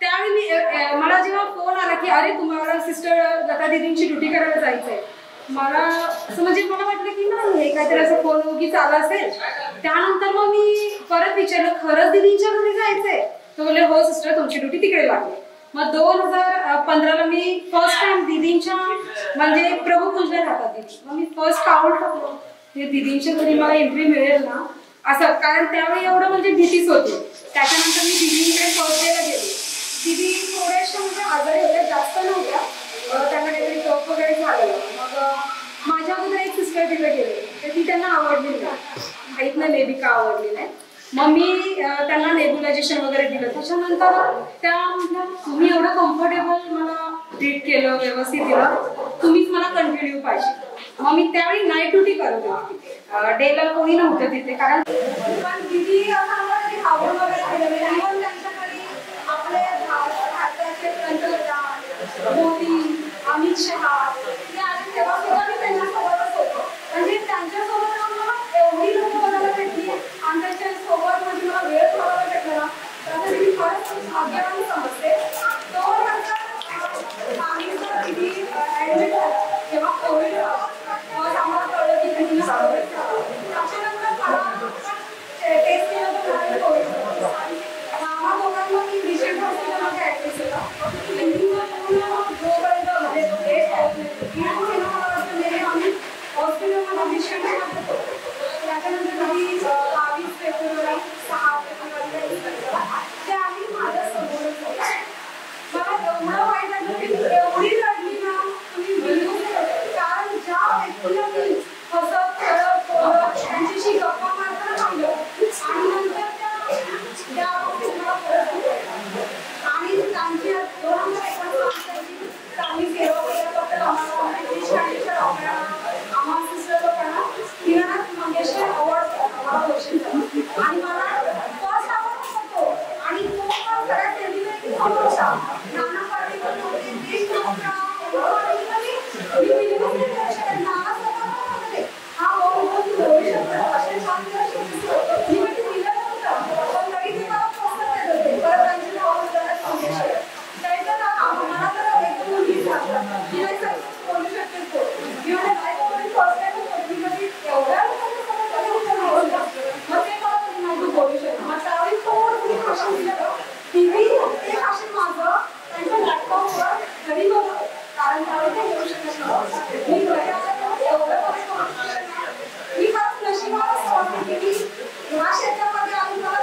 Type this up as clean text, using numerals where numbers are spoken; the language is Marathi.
त्यावेळी मी मला जेव्हा फोन आला की अरे तुम्हाला सिस्टर लता दीदींची ड्युटी करायला जायचंय, मला असं म्हणजे मला वाटलं की नाही हे काहीतरी असं फोन उगीच आला असेल. त्यानंतर मग मी परत विचारलं खरंच दीदींच्या घरी जायचंय? तो बोलले हो सिस्टर तुमची ड्युटी तिकडे लागली. मग 2015ला मी फर्स्ट टाइम दीदींच्या म्हणजे प्रभुपूजला राहतात दीदी. मग मी फर्स्ट पाऊल टाकलं हे दीदींच्या घरी मला एंट्री मिळेल ना असं, कारण त्यावेळी एवढं म्हणजे भीतीच होती. त्याच्यानंतर मी दीदींकडे फर्स्ट डेला गेले. दीदी थोड्याशा म्हणजे आजारी होत्या, जास्त नव्हत्या, त्यांना काहीतरी कफ वगैरे झालेलं. मग माझ्या अगोदर एक सिस्टर तिथे गेले तर ती त्यांना आवडली नाही, माहीत नाही मे बी का आवडली नाही. मग मी त्यांना नेब्युलायझेशन वगैरे दिलं. त्याच्यानंतर त्या म्हटल्या तुम्ही एवढं कम्फर्टेबल मला ट्रीट केलं, व्यवस्थित दिलं, तुम्हीच मला कंटिन्यू पाहिजे. मग मी त्यावेळी नाईट ड्युटी करत होते तिथे, डेला कोणी नव्हतं तिथे. कारण पण दिदी असं आवड वगैरे केलं इव्हन त्यांच्याकडे आपले भारताचे पंतप्रधान मोदी, अमित शहा हे आले तेव्हा सुद्धा मी त्यांच्यासोबतच होतो. म्हणजे त्यांच्यासोबत मला एवढी लोक बघायला भेटली आणि त्याच्यासोबत म्हणजे मला वेळ थोडा भेटला, त्यासाठी मी खरंच भाग्यवान समजते. 2020 दिदी ऍडमिट जेव्हा कोविड मग आम्हाला कळलं की त्यांनी त्याच्यानंतर मला टेस्ट केलं तर मला कोविड. आम्हा दोघांना मी रिसेंट हॉस्पिटलमध्ये ऍडमिट केलं. जोपर्यंत म्हणजे टेस्ट आम्ही हॉस्पिटलमध्ये डिस्ट्रिक्टमध्ये होतो. त्याच्यानंतर कधी 22 फेब्रुवारी 6 फेब्रुवारीला ते आम्ही माझ्या समोरच होतो. मला एवढं वाईट वाटलं की एवढी रडली ना तुम्ही बिलकुल, कारण ज्या व्यक्तीला मी हसत खेळत बोलत त्यांच्याशी गप्पा मारताना थांबलो आणि नंतर त्या मला आणि त्यांची 2021 चांगली सेवा केल्याबद्दल आम्हाला आम्हा सिस्टर लोकांना किरण मंगेशकर अवॉर्ड आम्हाला घोषित झाला. आणि मला फर्स्ट अवॉर्ड होतो आणि तो सगळ्यात सेलिब्रिटी होता. नाना पाटेकर होते, देश नव्हता, मी बिलकुल नाही करू शकत. नाना स्वतः हा बहुत बोलू शकतो असे छान मी म्हणजे दिलं नव्हतं, पण तरी ते मला प्रोत्साहन देत होते. परत त्यांची नाव मंगेशकर त्याचं मला तर एकदम मुलगी झालं की नाही सर बोलू शकते तो. मी म्हणजे लाईफमध्ये फर्स्ट टाइम होती कधी एवढ्या लोकांच्या समोर मग ते मला नाही बोलू शकत. मग त्यावेळी थोडं भाषण दिलं टीव्ही ते भाषण माझं त्यांच्या लॅपटॉपवर घरी बघ, कारण त्यावेळी ते बोलू शकत नव्हतं. मी घरी आल्यावर एवढं मी फार नशिबाला समजते की ह्या क्षेत्रामध्ये आम्ही मला